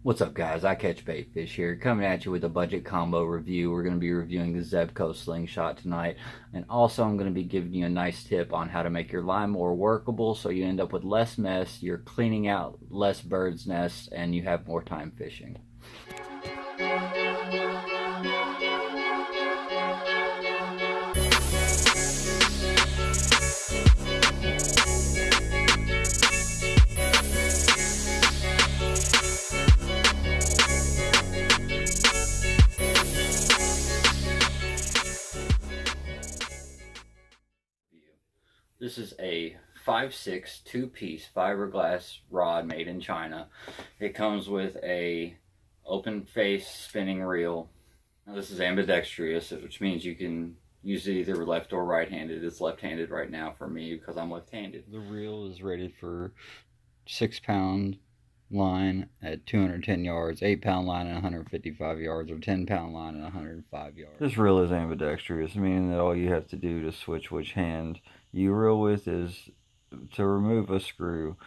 What's up, guys? I Catch Bait Fish here, coming at you with a budget combo review. We're going to be reviewing the Zebco Slingshot tonight, and also I'm going to be giving you a nice tip on how to make your line more workable so you end up with less mess, you're cleaning out less birds' nests, and you have more time fishing. This is a 5/6 two-piece fiberglass rod made in China. It comes with a open face spinning reel. Now, this is ambidextrous, which means you can use it either left or right-handed. It's left-handed right now for me because I'm left-handed. The reel is rated for 6-pound line at 210 yards, 8-pound line at 155 yards, or 10-pound line at 105 yards. This reel is ambidextrous, meaning that all you have to do to switch which hand you reel with is to remove a screw.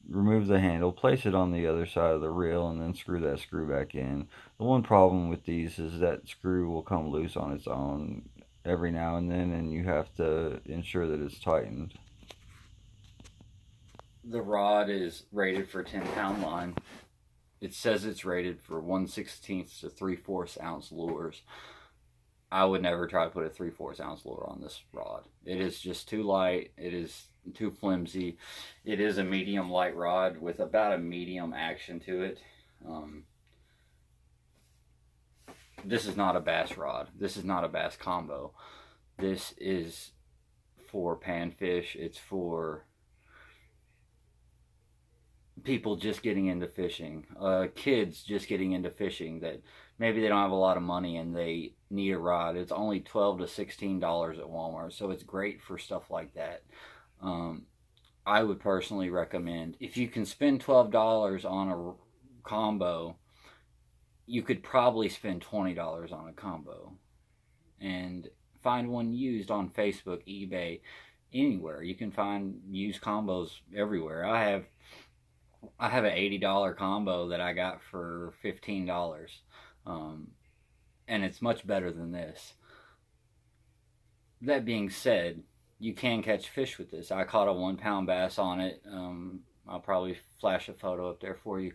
Remove the handle, place it on the other side of the reel, and then screw that screw back in. The one problem with these is that screw will come loose on its own every now and then, and you have to ensure that it's tightened. The rod is rated for 10-pound line. It says it's rated for 1/16 to 3/4 ounce lures. I would never try to put a 3/4 ounce lure on this rod. It is just too light. It is too flimsy. It is a medium light rod with about a medium action to it. This is not a bass rod. This is not a bass combo. This is for panfish. It's for people just getting into fishing, kids just getting into fishing that maybe they don't have a lot of money and they need a rod. It's only $12 to $16 at Walmart, so it's great for stuff like that. I would personally recommend, if you can spend $12 on a combo, you could probably spend $20 on a combo and find one used on Facebook, eBay, anywhere. You can find used combos everywhere. I have an $80 combo that I got for $15, and it's much better than this. That being said, you can catch fish with this. I caught a 1-pound bass on it. I'll probably flash a photo up there for you.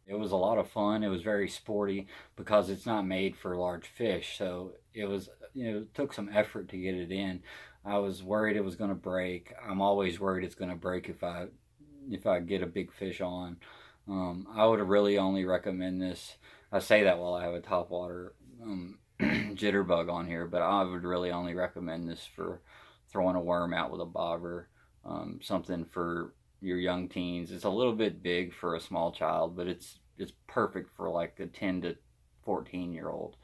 It was a lot of fun. It was very sporty because it's not made for large fish, so it took some effort to get it in. I was worried it was going to break. I'm always worried it's going to break if I get a big fish on. I would really only recommend this. I say that while I have a topwater jitterbug on here, but I would really only recommend this for throwing a worm out with a bobber, something for your young teens. It's a little bit big for a small child, but it's perfect for like a 10 to 14-year-old.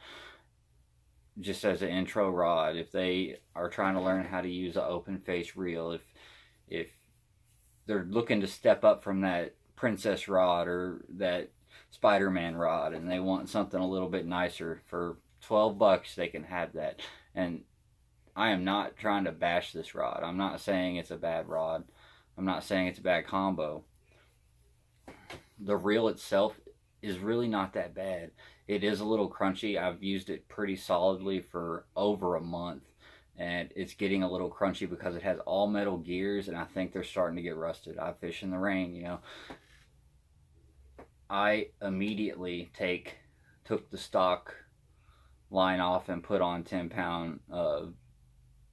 Just as an intro rod, if they are trying to learn how to use an open face reel, if they're looking to step up from that princess rod or that Spider-Man rod and they want something a little bit nicer, for $12 they can have that. And I am not trying to bash this rod. I'm not saying it's a bad rod. I'm not saying it's a bad combo. The reel itself is really not that bad. It is a little crunchy. I've used it pretty solidly for over a month, and it's getting a little crunchy because it has all metal gears, and I think they're starting to get rusted. I fish in the rain, I immediately took the stock line off and put on 10-pound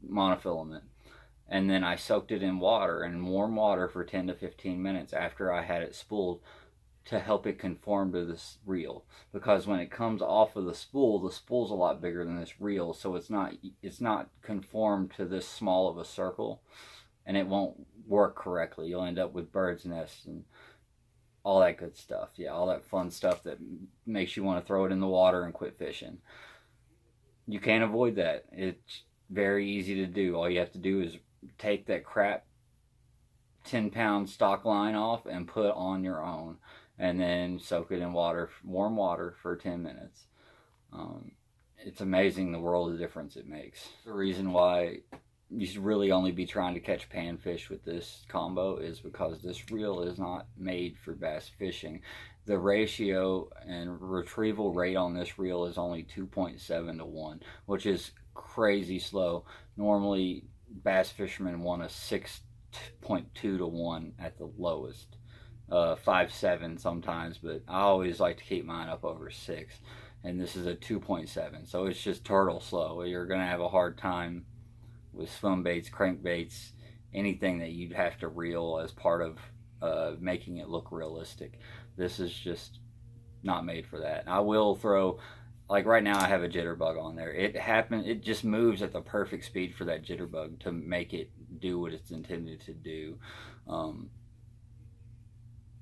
monofilament, and then I soaked it in water, and warm water, for 10 to 15 minutes after I had it spooled, to help it conform to this reel. Because when it comes off of the spool's a lot bigger than this reel, so it's not conformed to this small of a circle, and it won't work correctly. You'll end up with bird's nests and all that good stuff. Yeah, all that fun stuff that makes you want to throw it in the water and quit fishing. You can't avoid that. It's very easy to do. All you have to do is take that crap 10-pound stock line off and put on your own, and then soak it in water, warm water, for 10 minutes. It's amazing the world of difference it makes. The reason why you should really only be trying to catch panfish with this combo is because this reel is not made for bass fishing. The ratio and retrieval rate on this reel is only 2.7 to 1, which is crazy slow. Normally, bass fishermen want a 6.2 to 1 at the lowest. 5.7 sometimes, but I always like to keep mine up over 6. And this is a 2.7, so it's just turtle slow. You're going to have a hard time with swim baits, crankbaits, anything that you'd have to reel as part of making it look realistic. This is just not made for that. I will throw, like right now I have a jitterbug on there. It just moves at the perfect speed for that jitterbug to make it do what it's intended to do.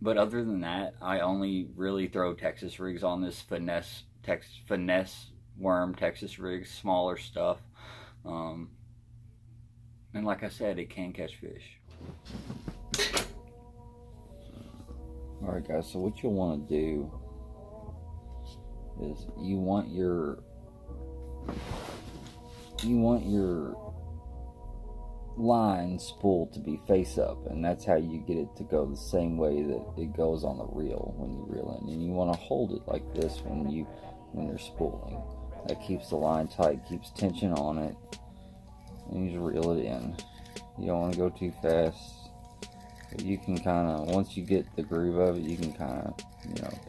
But other than that, I only really throw Texas rigs on this, finesse worm Texas rigs, smaller stuff. And like I said, it can catch fish. Alright guys, so what you'll want to do is you want your line spool to be face up, and that's how you get it to go the same way that it goes on the reel when you reel in. And you want to hold it like this when you're spooling. That keeps the line tight, keeps tension on it, and you just reel it in. You don't want to go too fast. But you can kind of, once you get the groove of it, you can kind of,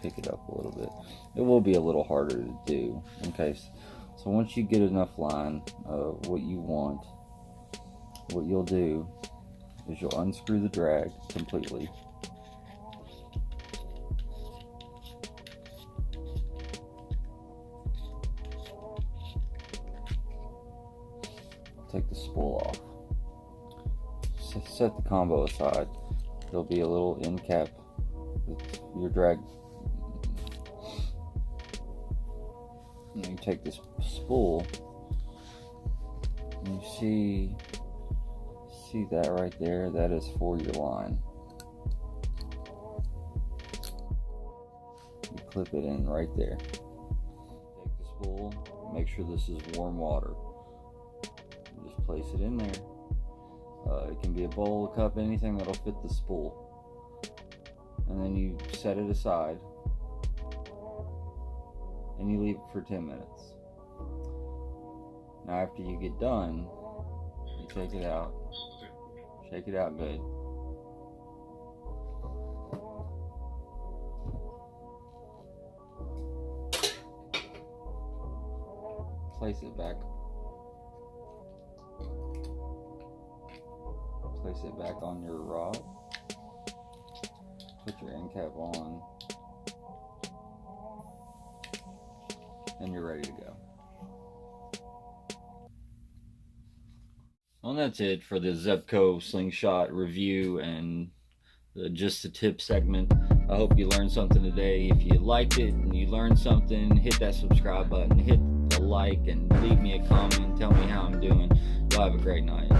pick it up a little bit. It will be a little harder to do. Okay, so once you get enough line of what you want, what you'll do is you'll unscrew the drag completely. Take the spool off. Set the combo aside. There'll be a little end cap with your drag. And you take this spool and you see that right there? That is for your line. You clip it in right there. Take the spool, make sure this is warm water. Just place it in there. It can be a bowl, a cup, anything that'll fit the spool. And then you set it aside and you leave it for 10 minutes. Now after you get done, you take it out, shake it out good. Place it back. Place it back on your rod. Put your end cap on. And you're ready to go. Well, that's it for the Zebco Slingshot review and just the tip segment. I hope you learned something today. If you liked it and you learned something, hit that subscribe button, hit the like, and leave me a comment. Tell me how I'm doing. Y'all have a great night.